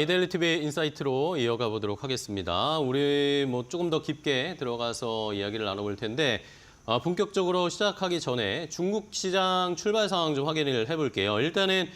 이데일리 TV 인사이트로 이어가 보도록 하겠습니다. 우리 조금 더 깊게 들어가서 이야기를 나눠볼 텐데 본격적으로 시작하기 전에 중국 시장 출발 상황 좀 확인을 해볼게요. 일단은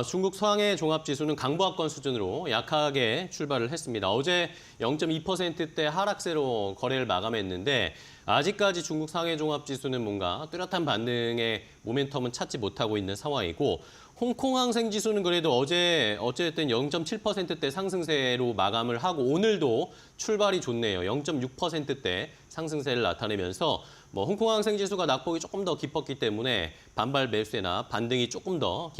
중국 상해 종합지수는 강보합권 수준으로 약하게 출발을 했습니다. 어제 0.2%대 하락세로 거래를 마감했는데 아직까지 중국 상해 종합지수는 뭔가 뚜렷한 반등의 모멘텀은 찾지 못하고 있는 상황이고 홍콩 항생지수는 그래도 어제 어쨌든 0.7%대 상승세로 마감을 하고 오늘도 출발이 좋네요. 0.6%대 상승세를 나타내면서 홍콩 항생지수가 낙폭이 조금 더 깊었기 때문에 반발 매수세나 반등이 조금 더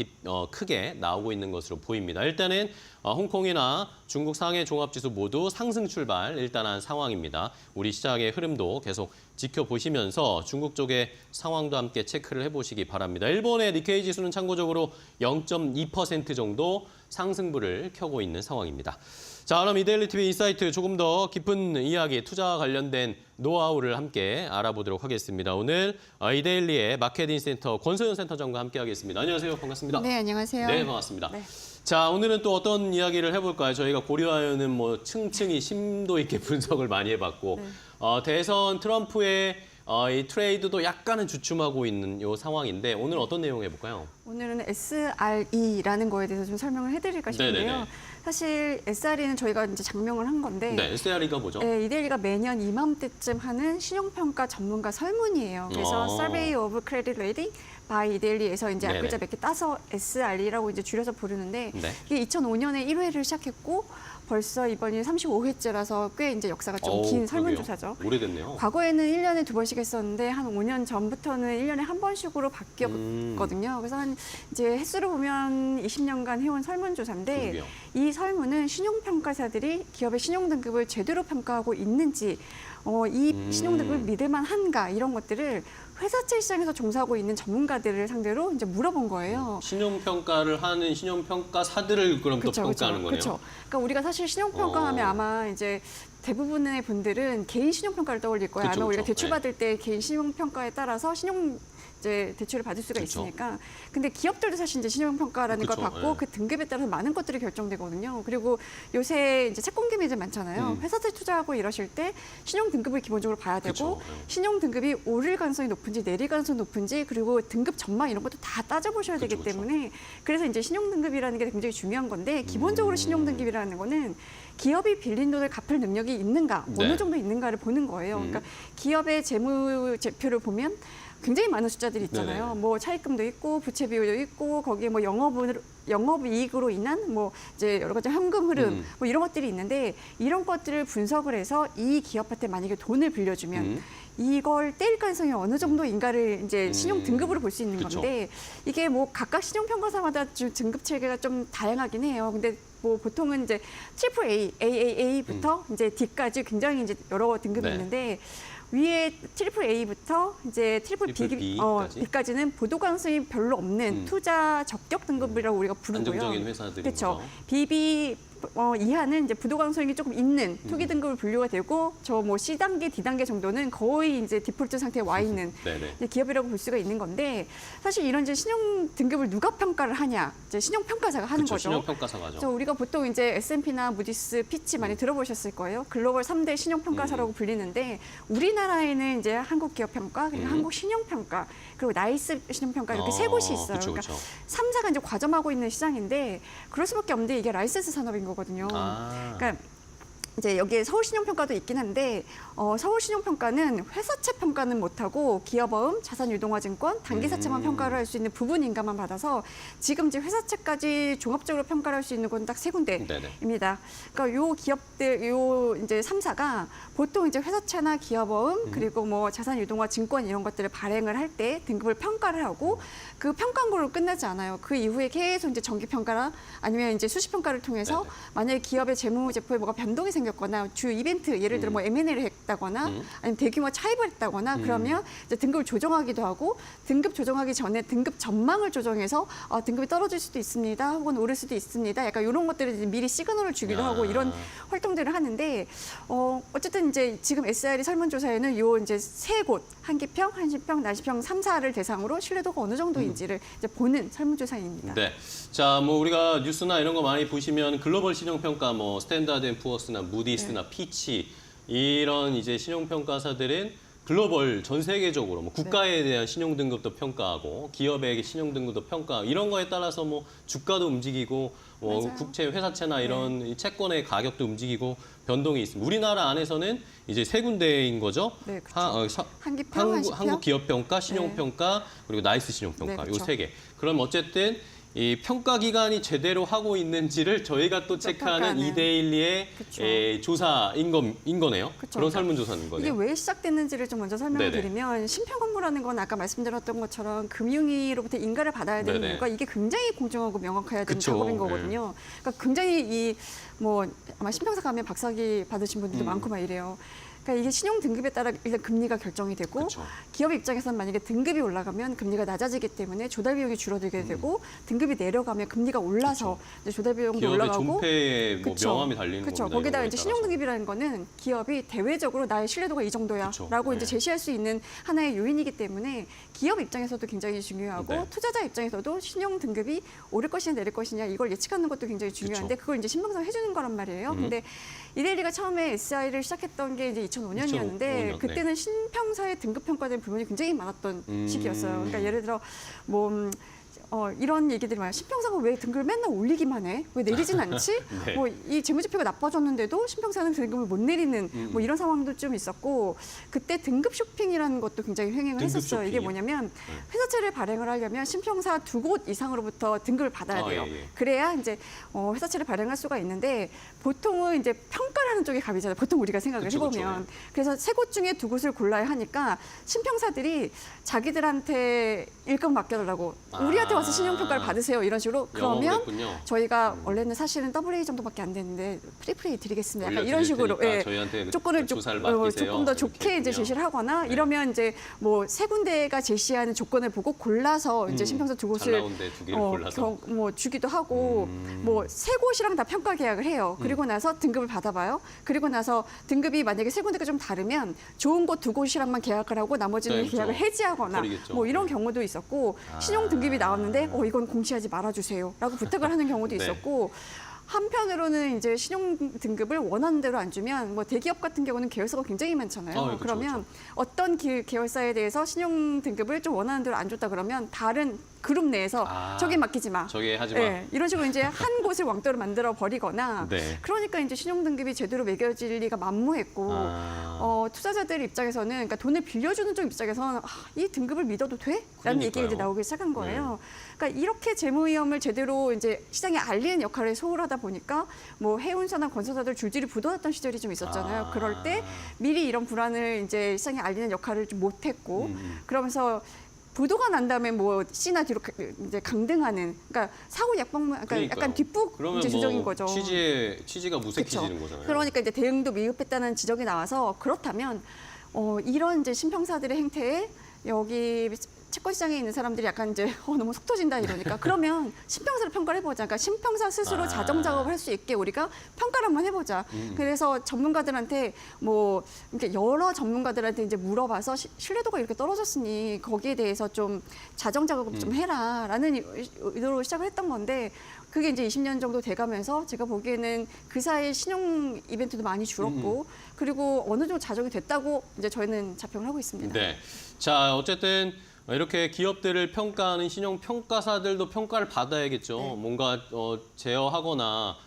크게 나오고 있는 것으로 보입니다. 일단은 홍콩이나 중국 상해 종합지수 모두 상승 출발 일단 한 상황입니다. 우리 시장의 흐름도 계속 지켜보시면서 중국 쪽의 상황도 함께 체크를 해보시기 바랍니다. 일본의 니케이 지수는 참고적으로 0.2% 정도 상승부를 켜고 있는 상황입니다. 자, 그럼 이데일리 TV 인사이트 조금 더 깊은 이야기, 투자와 관련된 노하우를 함께 알아보도록 하겠습니다. 오늘 이데일리의 마케팅 센터 권소연 센터장과 함께하겠습니다. 안녕하세요. 반갑습니다. 네, 안녕하세요. 네, 반갑습니다. 네. 자, 오늘은 또 어떤 이야기를 해볼까요? 저희가 고려하여는 층층이 심도 있게 분석을 많이 해봤고 네. 대선 트럼프의 이 트레이드도 약간은 주춤하고 있는 이 상황인데 오늘 어떤 내용 해볼까요? 오늘은 SRE라는 거에 대해서 좀 설명을 해드릴까 싶은데요. 네네네. 사실 SRE는 저희가 이제 장명을 한 건데, 네, SRE가 뭐죠? 네, 이데일리가 매년 이맘때쯤 하는 신용평가 전문가 설문이에요. 그래서 Survey of Credit Rating by 이데일리에서 이제 앞글자 몇 개 따서 SRE라고 이제 줄여서 부르는데, 네. 이게 2005년에 1회를 시작했고 벌써 이번이 35회째라서 꽤 이제 역사가 좀 긴 설문조사죠. 오래됐네요. 과거에는 1년에 2번씩 했었는데 한 5년 전부터는 1년에 한 번씩으로 바뀌었거든요. 그래서 한 이제 횟수로 보면 20년간 해온 설문조사인데 그러게요. 이 설문은 신용평가사들이 기업의 신용등급을 제대로 평가하고 있는지 이 신용등급을 믿을만한가 이런 것들을 회사채 시장에서 종사하고 있는 전문가들을 상대로 이제 물어본 거예요. 신용평가를 하는 신용평가사들을 그럼 또 평가하는 거네요. 그렇죠. 그러니까 우리가 사실 신용평가하면 아마 이제 대부분의 분들은 개인 신용평가를 떠올릴 거예요. 아마 우리가 대출 받을 때 개인 신용평가에 따라서 이제 대출을 받을 수가 있으니까. 근데 기업들도 사실 이제 신용평가라는 걸 받고 그 등급에 따라서 많은 것들이 결정되거든요. 그리고 요새 이제 채권기 매제 많잖아요. 회사채 투자하고 이러실 때 신용 등급을 기본적으로 봐야 되고 신용 등급이 오를 가능성이 높은지 내릴 가능성이 높은지 그리고 등급 전망 이런 것도 다 따져보셔야 되기 때문에 그래서 이제 신용 등급이라는 게 굉장히 중요한 건데 기본적으로 신용 등급이라는 거는 기업이 빌린 돈을 갚을 능력이 있는가, 어느 정도 있는가를 보는 거예요. 그러니까 기업의 재무제표를 보면 굉장히 많은 숫자들이 있잖아요. 네네. 뭐 차입금도 있고 부채 비율도 있고 거기에 뭐 영업이익으로 인한 뭐 이제 여러 가지 현금 흐름 뭐 이런 것들이 있는데 이런 것들을 분석을 해서 이 기업한테 만약에 돈을 빌려주면 이걸 떼일 가능성이 어느 정도인가를 이제 신용 등급으로 볼 수 있는 건데 이게 뭐 각각 신용 평가사마다 등급 체계가 좀 다양하긴 해요. 근데 뭐 보통은 이제 트리플 A, AAA부터 이제 D까지 굉장히 이제 여러 등급이 있는데 위에 트리플 A부터 이제 트리플 B까지는 보도 가능성이 별로 없는 투자 적격 등급이라고 우리가 부르고요. 안정적인 회사들인 그렇죠. BB 이하는 이제 부도 가능성이 조금 있는 투기 등급을 분류가 되고 저 뭐 C단계, D단계 정도는 거의 이제 디폴트 상태에 와 있는 이제 기업이라고 볼 수가 있는 건데 사실 이런 이제 신용 등급을 누가 평가를 하냐? 이제 신용 평가사가 하는 거죠. 신용 평가사가죠. 그래서 우리가 보통 이제 S&P나 무디스, 피치 많이 들어보셨을 거예요. 글로벌 3대 신용 평가사라고 불리는데 우리나라에는 이제 한국 기업 평가, 그리고 한국 신용 평가, 그리고 나이스 신용 평가 이렇게 세 곳이 있어요. 그러니까 3사가 이제 과점하고 있는 시장인데 그럴 수밖에 없는데 이게 라이센스 산업인 거거든요. 그러니까 이제 여기에 서울신용평가도 있긴 한데 서울신용평가는 회사채 평가는 못하고 기업어음, 자산유동화증권, 단기사채만 평가를 할 수 있는 부분 인가만 받아서 지금 이제 회사채까지 종합적으로 평가를 할 수 있는 건 딱 세 군데입니다. 그러니까 요 기업들, 요 이제 3사가 보통 이제 회사채나 기업어음 그리고 뭐 자산유동화증권 이런 것들을 발행을 할 때 등급을 평가를 하고 그 평가한 걸로 끝나지 않아요. 그 이후에 계속 이제 정기평가나 아니면 이제 수시평가를 통해서 만약에 기업의 재무제표에 뭐가 변동이 생겼거나 주 이벤트, 예를 들어 뭐 M&A를 했다거나 아니면 대규모 차입을 했다거나 그러면 이제 등급을 조정하기도 하고 등급 조정하기 전에 등급 전망을 조정해서 등급이 떨어질 수도 있습니다. 혹은 오를 수도 있습니다. 약간 이런 것들을 이제 미리 시그널을 주기도 하고 이런 활동들을 하는데 어쨌든 이제 지금 SRE 설문조사에는 요 이제 세 곳 한기평, 한시평, 나시평 3사를 대상으로 신뢰도가 어느 정도인지를 이제 보는 설문조사입니다. 네. 자, 뭐 우리가 뉴스나 이런 거 많이 보시면 글로벌 신용평가, 뭐 스탠다드 앤 푸어스나 무디스나 피치 이런 이제 신용평가사들은 글로벌 전 세계적으로 뭐 국가에 대한 신용 등급도 평가하고 기업의 신용 등급도 평가 이런 거에 따라서 뭐 주가도 움직이고 뭐 맞아요. 국채 회사채나 이런 이 채권의 가격도 움직이고 변동이 있습니다. 우리나라 안에서는 이제 세 군데인 거죠. 네, 그렇죠. 한기평, 한시평. 한국 기업평가, 신용평가 그리고 나이스 신용평가 네, 요 그렇죠. 세 개. 그럼 어쨌든 이 평가 기관이 제대로 하고 있는지를 저희가 또 체크하는 평가하는. 이데일리의 그쵸. 조사인 거네요. 그쵸. 그런 설문조사인 이게 거네요. 왜 시작됐는지를 좀 먼저 설명을 네네. 드리면 심평건보라는 건 아까 말씀드렸던 것처럼 금융위로부터 인가를 받아야 되는 네네. 이유가 이게 굉장히 공정하고 명확해야 되는 그쵸. 작업인 거거든요. 그러니까 굉장히 뭐 아마 심평사 가면 박사학위 받으신 분들도 많고 막 이래요. 그러니까 이게 신용 등급에 따라 일단 금리가 결정이 되고 그쵸. 기업 입장에서는 만약에 등급이 올라가면 금리가 낮아지기 때문에 조달 비용이 줄어들게 되고 등급이 내려가면 금리가 올라서 이제 조달 비용도 기업의 올라가고 존폐에 뭐 그쵸. 명함이 달리는 그쵸. 겁니다. 거기다 이런 이제 거에 신용 따라서. 등급이라는 거는 기업이 대외적으로 나의 신뢰도가 이 정도야라고 그쵸. 이제 네. 제시할 수 있는 하나의 요인이기 때문에 기업 입장에서도 굉장히 중요하고 네. 투자자 입장에서도 신용 등급이 오를 것이냐 내릴 것이냐 이걸 예측하는 것도 굉장히 중요한데 그걸 이제 신방사가 해주는 거란 말이에요. 근데 이데일리가 처음에 SI를 시작했던 게 이제 2005년이었는데 2005년, 그때는 신평사에 등급 평가된 부분이 굉장히 많았던 시기였어요. 그러니까 예를 들어 뭐 이런 얘기들이 많아요. 신평사가 왜 등급을 맨날 올리기만 해? 왜 내리진 않지? 네. 뭐 이 재무지표가 나빠졌는데도 신평사는 등급을 못 내리는 뭐 이런 상황도 좀 있었고 그때 등급 쇼핑이라는 것도 굉장히 횡행을 등급 했었어요. 이게 쇼핑이요? 뭐냐면 회사채를 발행을 하려면 신평사 2곳 이상으로부터 등급을 받아야 돼요. 예. 그래야 이제 회사채를 발행할 수가 있는데 보통은 이제 평가라는 쪽이 갑이잖아요. 보통 우리가 생각을 그쵸, 해보면. 그래서 세 곳 중에 두 곳을 골라야 하니까 신평사들이 자기들한테 일감 맡겨달라고 우리한테 와서 신용평가를 받으세요. 이런 식으로 그러면 영업을 저희가 원래는 사실은 AA 정도밖에 안 되는데 트리플 A 드리겠습니다. 약간 이런 식으로 저희한테 조건을 조사를 맡기세요. 조금 더 좋게 이제 제시를 하거나 이러면 이제 뭐 세 군데가 제시하는 조건을 보고 골라서 이제 신평사 두 잘 곳을 나온데 두 개를 골라서 뭐 주기도 하고 뭐 세 곳이랑 다 평가 계약을 해요. 그리고 나서 등급을 받아봐요. 그리고 나서 등급이 만약에 세 군데가 좀 다르면 좋은 곳 두 곳이랑만 계약을 하고 나머지는 네, 계약을 그렇죠. 해지하거나 버리겠죠. 뭐 이런 경우도 있었고 신용 등급이 나왔는데 이건 공시하지 말아주세요라고 부탁을 하는 경우도 네. 있었고. 한편으로는 이제 신용 등급을 원하는 대로 안 주면 뭐 대기업 같은 경우는 계열사가 굉장히 많잖아요. 그쵸, 그러면 어떤 계열사에 대해서 신용 등급을 좀 원하는 대로 안 줬다 그러면 다른 그룹 내에서 저기 맡기지 마. 저기 하지 마. 네, 이런 식으로 이제 한 곳을 왕따로 만들어 버리거나 네. 그러니까 이제 신용 등급이 제대로 매겨질 리가 만무했고 투자자들 입장에서는 그러니까 돈을 빌려주는 쪽 입장에서는 이 등급을 믿어도 돼? 라는 그러니까요. 얘기가 이제 나오기 시작한 거예요. 그러니까 이렇게 재무 위험을 제대로 이제 시장에 알리는 역할을 소홀하다 보니까 뭐 해운사나 건설사들 줄줄이 부도났던 시절이 좀 있었잖아요. 그럴 때 미리 이런 불안을 이제 시장에 알리는 역할을 좀 못했고 그러면서 부도가 난 다음에 뭐 C나 D로 이제 강등하는 그러니까 사후 약방문 그러니까 약간 뒷북 그러면 이제 조정인 뭐 거죠. 취지가 무색해지는 그쵸. 거잖아요. 그러니까 이제 대응도 미흡했다는 지적이 나와서 그렇다면 이런 이제 신평사들의 행태에 여기 채권 시장에 있는 사람들이 약간 이제 너무 속 터진다 이러니까 그러면 신평사를 평가를 해보자. 그러니까 신평사 스스로 자정 작업을 할 수 있게 우리가 평가를 한번 해보자. 그래서 전문가들한테 뭐 이렇게 여러 전문가들한테 이제 물어봐서 신뢰도가 이렇게 떨어졌으니 거기에 대해서 좀 자정 작업을 좀 해라라는 의도로 시작을 했던 건데. 그게 이제 20년 정도 돼가면서 제가 보기에는 그 사이에 신용 이벤트도 많이 줄었고 그리고 어느 정도 자정이 됐다고 이제 저희는 자평을 하고 있습니다. 네. 자, 어쨌든 이렇게 기업들을 평가하는 신용평가사들도 평가를 받아야겠죠. 네. 뭔가 제어하거나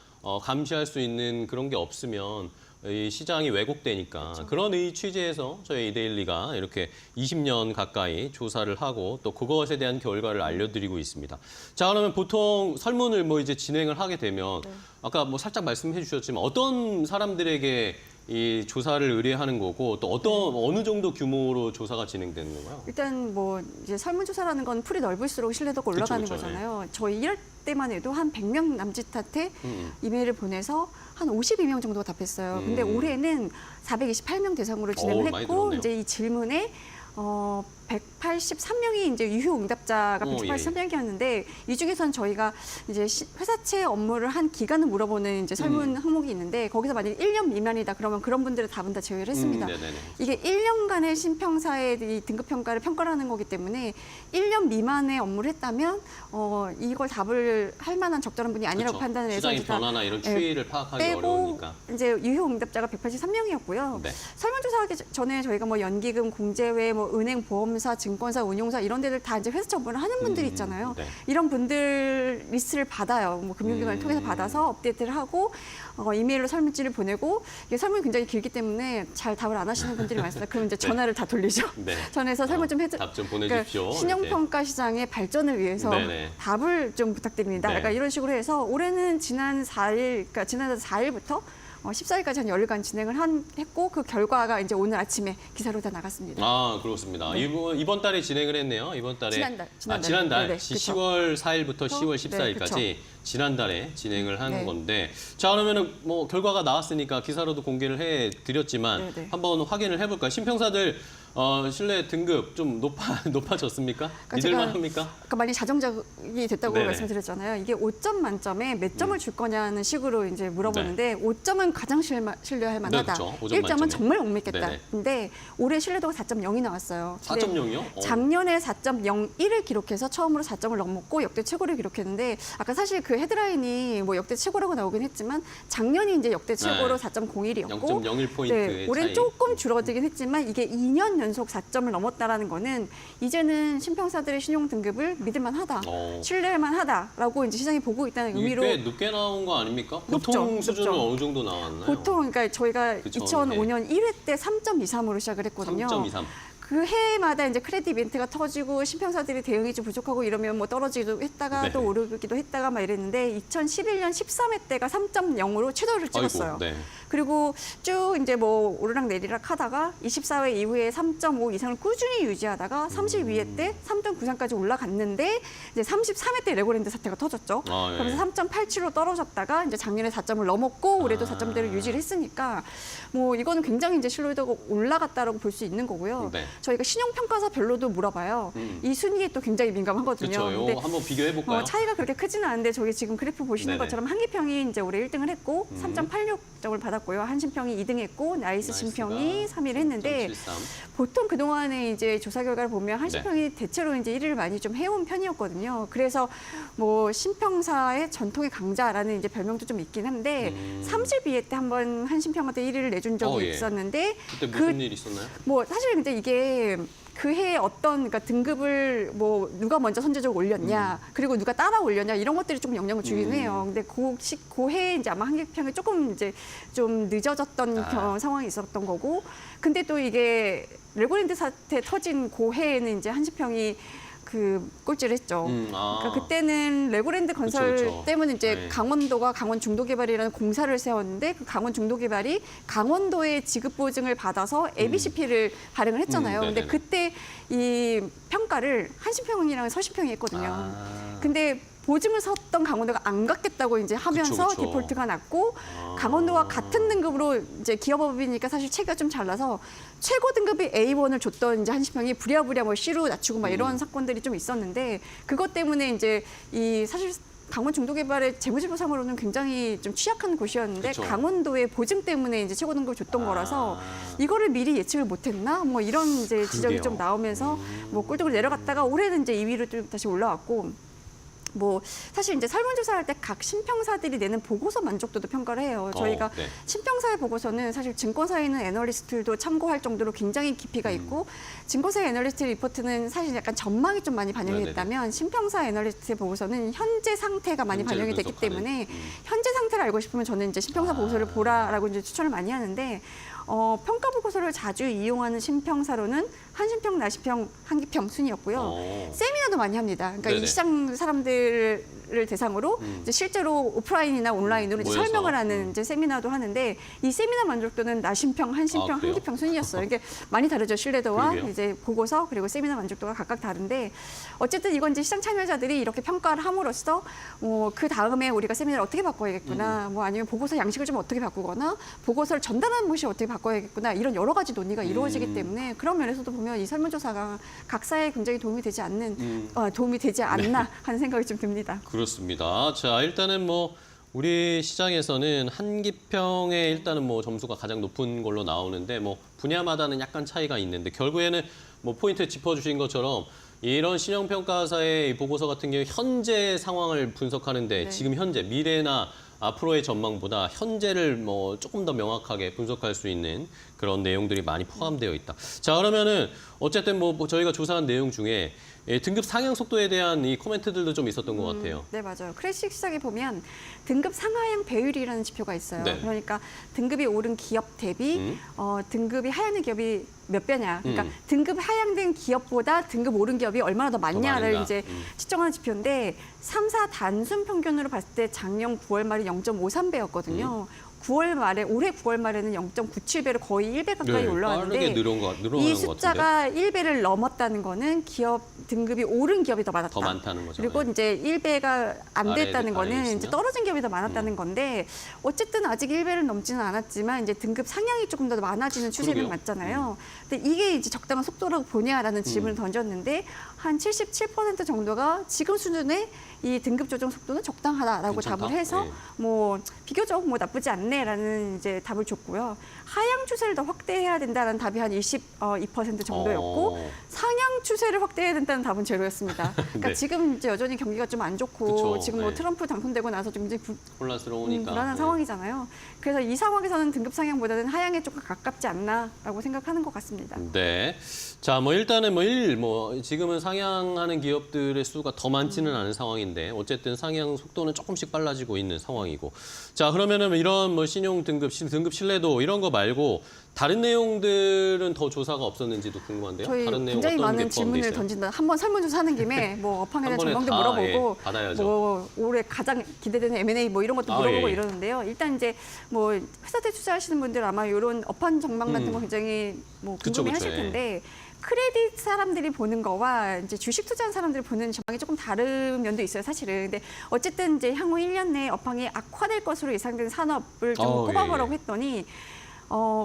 감시할 수 있는 그런 게 없으면 이 시장이 왜곡되니까 그렇죠. 그런 취지에서 저희 이데일리가 이렇게 20년 가까이 조사를 하고 또 그것에 대한 결과를 알려드리고 있습니다. 자, 그러면 보통 설문을 뭐 이제 진행을 하게 되면 아까 뭐 살짝 말씀해 주셨지만 어떤 사람들에게 이 조사를 의뢰하는 거고 또 어느 정도 규모로 조사가 진행되는 건가요? 일단 뭐 이제 설문조사라는 건 풀이 넓을수록 신뢰도가 올라가는 그쵸, 거잖아요. 저희 때만 해도 한 100명 남짓한테 이메일을 보내서 한 52명 정도가 답했어요. 근데 올해는 428명 대상으로 진행을 많이 했고 늘었네요. 이제 이 질문에 183명이 이제 유효 응답자가 예. 183명이었는데 이 중에서는 저희가 이제 회사채 업무를 한 기간을 물어보는 이제 설문 항목이 있는데 거기서 만약에 1년 미만이다 그러면 그런 분들의 답은 다 제외를 했습니다. 네네네. 이게 1년간의 신평사의 이 등급 평가를 평가하는 거기 때문에 1년 미만의 업무를 했다면 이걸 답을 할 만한 적절한 분이 아니라고 그렇죠. 판단을 해서 시장의 변화나 이런 추이를 파악하기 빼고 어려우니까. 이제 유효 응답자가 183명이었고요. 네. 설문조사하기 전에 저희가 뭐 연기금, 공제회, 뭐 은행, 보험사, 증권사, 운용사 이런 데들 다 이제 회사 업무를 하는 분들이 있잖아요. 네. 이런 분들 리스트를 받아요. 뭐 금융기관을 통해서 받아서 업데이트를 하고 이메일로 설문지를 보내고 이게 설문이 굉장히 길기 때문에 잘 답을 안 하시는 분들이 많습니다. 그럼 이제 전화를 다 돌리죠. 네. 전화해서 설문 좀 해줘. 답 좀 보내주십시오. 그러니까 신용평가 시장의 발전을 위해서 네네. 답을 좀 부탁드립니다. 네. 약간 이런 식으로 해서 올해는 지난 4일, 그러니까 지난 4일부터 14일까지 한 열흘간 진행을 했고 그 결과가 이제 오늘 아침에 기사로 다 나갔습니다. 아, 그렇습니다. 네. 이번 달에 진행을 했네요. 이번 달에. 지난달. 지난달. 네네, 그쵸. 10월 4일부터 10월 네, 14일까지 그쵸. 지난달에 진행을 한 네. 건데. 자, 그러면은 뭐 결과가 나왔으니까 기사로도 공개를 해 드렸지만 네네. 한번 확인을 해 볼까요? 신평사들 신뢰 등급 좀 높아졌습니까? 그러니까 믿을만 제가 합니까? 아까 많이 자정작이 됐다고 네네. 말씀드렸잖아요. 이게 5점 만점에 몇 점을 줄 거냐는 식으로 이제 물어보는데 5점은 가장 신뢰할 만하다. 네, 그렇죠. 5점 1점은 만점에. 정말 못 믿겠다. 네네. 근데 올해 신뢰도가 4.0이 나왔어요. 근데 4.0이요? 작년에 4.01을 기록해서 처음으로 4점을 넘었고 역대 최고를 기록했는데 아까 사실 그 헤드라인이 뭐 역대 최고라고 나오긴 했지만 작년이 이제 역대 최고로 네. 4.01이었고 0.01포인트의 올해는 차이. 조금 줄어들긴 했지만 이게 2년 연속 4점을 넘었다라는 거는 이제는 신평사들의 신용 등급을 믿을만하다, 신뢰할만하다라고 이제 시장이 보고 있다는 이게 의미로 꽤 늦게 나온 거 아닙니까? 보통 높죠, 수준은 높죠. 어느 정도 나왔나요? 보통 그러니까 저희가 그쵸, 2005년 1회 때 3.23으로 시작을 했거든요. 3.23. 그 해마다 이제 크레딧 이벤트가 터지고 신평사들이 대응이 좀 부족하고 이러면 뭐 떨어지기도 했다가 네. 또 오르기도 했다가 막 이랬는데 2011년 13회 때가 3.0으로 최저를 찍었어요. 아이고, 네. 그리고 쭉 이제 뭐 오르락 내리락 하다가 24회 이후에 3.5 이상을 꾸준히 유지하다가 32회 때 3.93까지 올라갔는데 이제 33회 때 레고랜드 사태가 터졌죠. 아, 예. 그래서 3.87로 떨어졌다가 이제 작년에 4점을 넘었고 올해도 4점대를 유지를 했으니까 뭐 이거는 굉장히 이제 신뢰도가 올라갔다라고 볼 수 있는 거고요. 네. 저희가 신용평가사별로도 물어봐요. 이 순위에 또 굉장히 민감하거든요. 그렇죠. 근데 이거 한번 비교해 볼까요? 차이가 그렇게 크지는 않은데 저기 지금 그래프 보시는 네네. 것처럼 한기평이 이제 올해 1등을 했고 3.86점을 받았고요. 한신평이 2등 했고 나이스 신평이 3위를 했는데 3.73. 보통 그동안에 이제 조사 결과를 보면 한신평이 대체로 이제 1위를 많이 좀 해온 편이었거든요. 그래서 뭐 신평사의 전통의 강자라는 이제 별명도 좀 있긴 한데 32회 때 한번 한신평한테 1위를 내준 적이 예. 있었는데 그때 무슨 일 있었나요? 뭐 사실 근데 이게 그 해에 어떤 그러니까 등급을 뭐 누가 먼저 선제적으로 올렸냐 그리고 누가 따라 올렸냐 이런 것들이 조금 영향을 주긴 해요. 근데 그 해에 이제 아마 한기평이 조금 이제 좀 늦어졌던 상황이 있었던 거고 근데 또 이게 레고랜드 사태 터진 그 해에는 이제 한신평이 그 꼴찌를 했죠. 그러니까 그때는 레고랜드 건설 그쵸. 때문에 이제 네. 강원도가 강원 중도개발이라는 공사를 세웠는데 그 강원 중도개발이 강원도의 지급 보증을 받아서 ABCP를 발행을 했잖아요. 근데 네네네. 그때 이 평가를 한신평이랑 서신평이 했거든요. 아. 근데 보증을 섰던 강원도가 안 갚겠다고 이제 하면서 그쵸. 디폴트가 났고 강원도와 같은 등급으로 이제 기업업이니까 사실 체계가 좀 잘나서 최고 등급이 A1을 줬던 이제 한신평이 부랴부랴 뭐 C로 낮추고 막 이런 사건들이 좀 있었는데 그것 때문에 이제 이 사실 강원 중도개발의 재무제표상으로는 굉장히 좀 취약한 곳이었는데 그쵸. 강원도의 보증 때문에 이제 최고 등급을 줬던 거라서 이거를 미리 예측을 못했나 뭐 이런 이제 지적이 그러게요. 좀 나오면서 뭐 꼴등으로 내려갔다가 올해는 이제 2위로 좀 다시 올라왔고. 뭐 사실 이제 설문조사할 때 각 신평사들이 내는 보고서 만족도도 평가를 해요. 저희가 네. 신평사의 보고서는 사실 증권사에 있는 애널리스트들도 참고할 정도로 굉장히 깊이가 있고 증권사의 애널리스트 리포트는 사실 약간 전망이 좀 많이 반영이 네네네. 됐다면 신평사 애널리스트의 보고서는 현재 상태가 많이 현재를 반영이 됐기 분석하는. 때문에 현재 상태 팩트를 알고 싶으면 저는 이제 신평사 보고서를 보라라고 이제 추천을 많이 하는데 평가 보고서를 자주 이용하는 신평사로는 한신평, 나신평, 한기평 순이었고요. 세미나도 많이 합니다. 그러니까 네네. 이 시장 사람들을 대상으로 이제 실제로 오프라인이나 온라인으로 이제 모여서. 설명을 하는 이제 세미나도 하는데 이 세미나 만족도는 나신평, 한신평, 그래요? 한기평 순이었어요. 이게 많이 다르죠. 신뢰도와 그러게요. 이제 보고서 그리고 세미나 만족도가 각각 다른데 어쨌든 이건 이제 시장 참여자들이 이렇게 평가를 함으로써 그 다음에 우리가 세미나를 어떻게 바꿔야겠구나, 뭐 아니면 보고서 양식을 좀 어떻게 바꾸거나 보고서를 전달하는 방식을 어떻게 바꿔야겠구나 이런 여러 가지 논의가 이루어지기 때문에 그런 면에서도 보면 이 설문조사가 각사에 굉장히 도움이 되지 않나 하는 생각이 좀 듭니다. 그렇습니다. 자, 일단은 뭐 우리 시장에서는 한기평의 일단은 뭐 점수가 가장 높은 걸로 나오는데 뭐 분야마다는 약간 차이가 있는데 결국에는 뭐 포인트 짚어주신 것처럼 이런 신용평가사의 이 보고서 같은 경우 현재 상황을 분석하는데 네. 지금 현재 미래나 앞으로의 전망보다 현재를 뭐 조금 더 명확하게 분석할 수 있는 그런 내용들이 많이 포함되어 있다. 자, 그러면은 어쨌든 뭐 저희가 조사한 내용 중에 등급 상향 속도에 대한 이 코멘트들도 좀 있었던 것 같아요. 네, 맞아요. 크래식 시장에 보면 등급 상하향 배율이라는 지표가 있어요. 네. 그러니까 등급이 오른 기업 대비 등급이 하향된 기업이 몇 배냐. 그러니까 등급 하향된 기업보다 등급 오른 기업이 얼마나 더 많냐를 많은가. 이제 측정하는 지표인데 3사 단순 평균으로 봤을 때 작년 9월 말에 0.53배였거든요. 9월 말에 올해 9월 말에는 0.97배로 거의 1배 가까이 네, 올라왔는데 빠르게 늘어나는 이 것 같은데. 숫자가 1배를 넘었다는 거는 기업 등급이 오른 기업이 더 많았다. 더 많다는 거죠. 그리고 네. 이제 1배가 안 됐다는 아래에 거는 이제 있으면? 떨어진 기업이 더 많았다는 건데 어쨌든 아직 1배를 넘지는 않았지만 이제 등급 상향이 조금 더 많아지는 추세는 그러게요. 맞잖아요. 근데 이게 이제 적당한 속도라고 보냐라는 질문을 던졌는데 한 77% 정도가 지금 수준의 이 등급 조정 속도는 적당하다라고 괜찮다? 답을 해서 네. 뭐 비교적 뭐 나쁘지 않네라는 이제 답을 줬고요. 하향 추세를 더 확대해야 된다는 답이 한 22% 정도였고 상향 추세를 확대해야 된다는 답은 제로였습니다. 그러니까 네. 지금 이제 여전히 경기가 좀 안 좋고 그쵸. 지금 뭐 네. 트럼프 당선되고 나서 좀 이제 혼란스러우니까. 불안한 네. 상황이잖아요. 그래서 이 상황에서는 등급 상향보다는 하향에 조금 가깝지 않나라고 생각하는 것 같습니다. 네. 자, 뭐 일단은 뭐 지금은 상향하는 기업들의 수가 더 많지는 않은 상황인데 어쨌든 상향 속도는 조금씩 빨라지고 있는 상황이고. 자, 그러면은 이런 뭐 신용 등급, 등급 신뢰도 이런 거 말고 다른 내용들은 더 조사가 없었는지도 궁금한데요. 저희 다른 내용 굉장히 어떤 많은 게 포함돼 질문을 있어요? 던진다. 한번 설문조사 하는 김에 뭐 업황에 대한 한 번에 전망도 다, 물어보고 예, 받아야죠. 뭐 올해 가장 기대되는 M&A 뭐 이런 것도 물어보고 예. 이러는데요. 일단 이제 뭐 회사 때 투자하시는 분들 아마 이런 업황 전망 같은 거 굉장히 뭐 그쵸, 궁금해하실 그쵸, 예. 텐데 크레딧 사람들이 보는 거와 이제 주식 투자하는 사람들이 보는 전망이 조금 다른 면도 있어요, 사실은. 근데 어쨌든 이제 향후 1년 내에 업황이 악화될 것으로 예상되는 산업을 좀 꼽아보라고 예. 했더니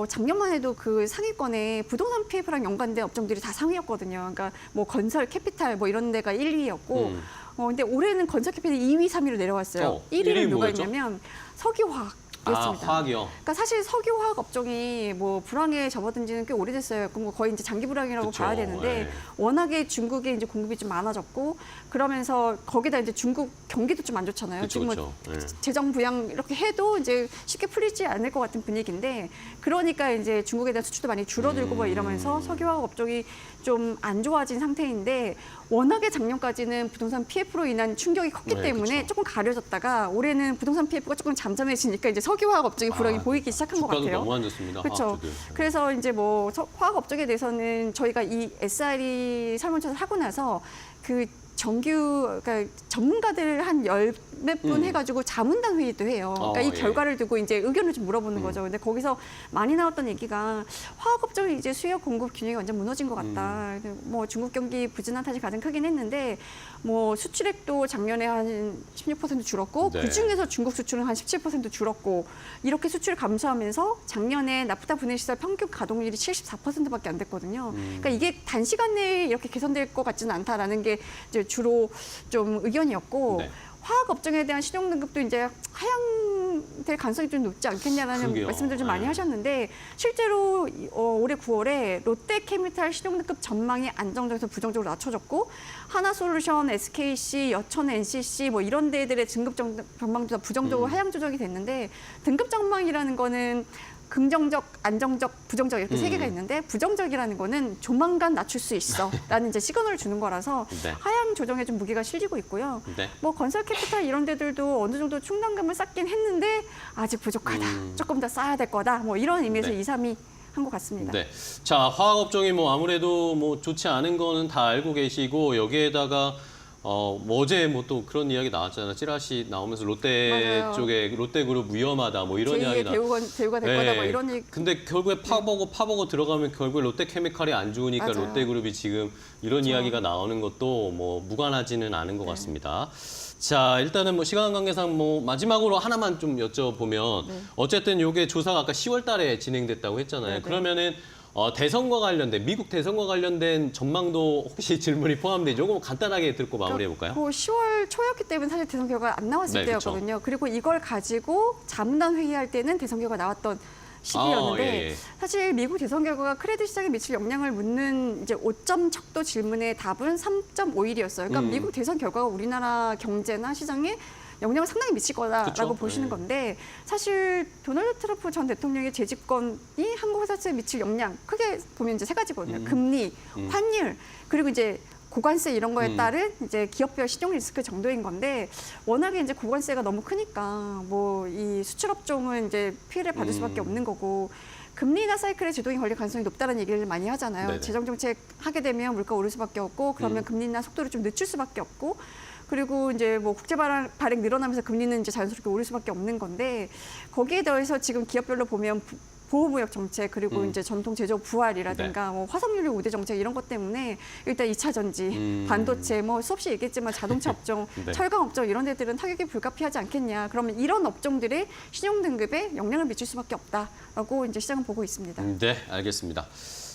작년만 해도 그 상위권에 부동산 PF랑 연관된 업종들이 다 상위였거든요. 그러니까 뭐 건설, 캐피탈 뭐 이런 데가 1, 2위였고 근데 올해는 건설 캐피탈이 2위, 3위로 내려왔어요. 1위는 1위 누가 뭐였죠? 있냐면 석유화학. 였습니다. 화학이요. 그러니까 사실 석유화학 업종이 뭐 불황에 접어든 지는 꽤 오래됐어요. 그럼 뭐 거의 이제 장기 불황이라고 그쵸, 봐야 되는데 예. 워낙에 중국에 이제 공급이 좀 많아졌고 그러면서 거기다 이제 중국 경기도 좀 안 좋잖아요. 그쵸, 지금 그쵸. 예. 재정 부양 이렇게 해도 이제 쉽게 풀리지 않을 것 같은 분위기인데 그러니까 이제 중국에 대한 수출도 많이 줄어들고 뭐 이러면서 석유화학 업종이 좀 안 좋아진 상태인데 워낙에 작년까지는 부동산 PF로 인한 충격이 컸기 네, 때문에 그쵸. 조금 가려졌다가 올해는 부동산 PF가 조금 잠잠해지니까 이제 석유화학 업종의 불황이 보이기 시작한 것 주가도 같아요. 너무 안 좋습니다. 그렇죠. 화학주들. 그래서 이제 뭐 화학 업종에 대해서는 저희가 이 SRE 설문조사를 하고 나서 그 정규 그러니까 전문가들 한 열 몇 분 해가지고 자문단 회의도 해요. 그러니까 이 예. 결과를 두고 이제 의견을 좀 물어보는 거죠. 근데 거기서 많이 나왔던 얘기가 화학 업종이 이제 수요 공급 균형이 완전 무너진 것 같다. 뭐 중국 경기 부진한 탓이 가장 크긴 했는데 뭐 수출액도 작년에 한 16% 줄었고 네. 그 중에서 중국 수출은 한 17% 줄었고 이렇게 수출 감소하면서 작년에 나프타 분해 시설 평균 가동률이 74%밖에 안 됐거든요. 그러니까 이게 단시간 내에 이렇게 개선될 것 같지는 않다라는 게 이제 주로 좀 의견이었고. 네. 화학 업종에 대한 신용 등급도 이제 하향될 가능성이 좀 높지 않겠냐라는 그러게요. 말씀들 좀 많이 네. 하셨는데 실제로 올해 9월에 롯데캐피탈 신용 등급 전망이 안정적에서 부정적으로 낮춰졌고 하나솔루션, SKC, 여천 NCC 뭐 이런 데들의 등급 전망도 다 부정적으로 하향 조정이 됐는데 등급 전망이라는 거는 긍정적, 안정적, 부정적 이렇게 세 개가 있는데 부정적이라는 거는 조만간 낮출 수 있어라는 이제 시그널을 주는 거라서 네. 하향 조정에 좀 무게가 실리고 있고요. 네. 뭐 건설 캐피탈 이런 데들도 어느 정도 충당감을 쌓긴 했는데 아직 부족하다. 조금 더 쌓아야 될 거다. 뭐 이런 의미에서 네. 2, 3위 한 것 같습니다. 네. 자, 화학 업종이 뭐 아무래도 뭐 좋지 않은 거는 다 알고 계시고 여기에다가 뭐 어제 뭐 또 그런 이야기 나왔잖아요. 찌라시 나오면서 롯데 맞아요. 쪽에 롯데그룹 위험하다 뭐 이런 이야기 제2의 대우가 될 거다 뭐 이런 얘기. 근데 결국에 파보고 들어가면 결국에 롯데케미칼이 안 좋으니까 맞아요. 롯데그룹이 지금 이런 이야기가 나오는 것도 뭐 무관하지는 않은 것 같습니다. 자, 일단은 뭐 시간 관계상 뭐 마지막으로 하나만 좀 여쭤보면 어쨌든 요게 조사가 아까 10월 달에 진행됐다고 했잖아요. 네. 그러면은 대선과 관련된 미국 대선과 관련된 전망도 혹시 질문이 포함되죠? 조금 간단하게 듣고 마무리해 볼까요? 그 10월 초였기 때문에 사실 대선 결과가 안 나왔을 네, 때였거든요. 그리고 이걸 가지고 자문단 회의할 때는 대선 결과 나왔던 시기였는데 예. 사실 미국 대선 결과가 크레딧 시장에 미칠 영향을 묻는 이제 5점 척도 질문의 답은 3.51이었어요. 그러니까 미국 대선 결과가 우리나라 경제나 시장에 영향을 상당히 미칠 거다라고 그쵸? 보시는 네. 건데 사실 도널드 트럼프 전 대통령의 재집권이 한국 회사에 미칠 영향 크게 보면 이제 세 가지거든요. 금리, 환율, 그리고 이제 고관세 이런 거에 따른 이제 기업별 신용 리스크 정도인 건데 워낙에 이제 고관세가 너무 크니까 뭐 이 수출업종은 이제 피해를 받을 수밖에 없는 거고 금리나 사이클의 제동이 걸릴 가능성이 높다는 얘기를 많이 하잖아요. 네네. 재정 정책 하게 되면 물가 오를 수밖에 없고 그러면 금리나 속도를 좀 늦출 수밖에 없고 그리고 이제 뭐 국제 발행 늘어나면서 금리는 이제 자연스럽게 오를 수밖에 없는 건데 거기에 더해서 지금 기업별로 보면 보호무역 정책 그리고 이제 전통 제조업 부활이라든가 뭐 화석연료 우대 정책 이런 것 때문에 일단 2차 전지, 반도체 뭐 수없이 얘기했지만 자동차 업종, 네. 철강 업종 이런 데들은 타격이 불가피하지 않겠냐. 그러면 이런 업종들의 신용 등급에 영향을 미칠 수밖에 없다라고 이제 시장은 보고 있습니다. 네, 알겠습니다.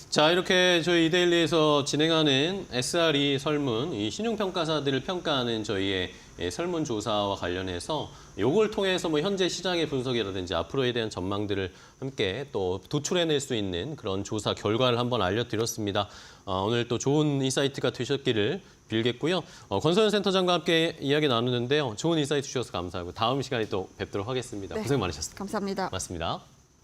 자, 이렇게 저희 이데일리에서 진행하는 SRE 설문, 이 신용평가사들을 평가하는 저희의 설문조사와 관련해서 요걸 통해서 뭐 현재 시장의 분석이라든지 앞으로에 대한 전망들을 함께 또 도출해낼 수 있는 그런 조사 결과를 한번 알려드렸습니다. 오늘 또 좋은 인사이트가 되셨기를 빌겠고요. 권서연 센터장과 함께 이야기 나누는데요. 좋은 인사이트 주셔서 감사하고 다음 시간에 또 뵙도록 하겠습니다. 네. 고생 많으셨습니다. 감사합니다. 맞습니다.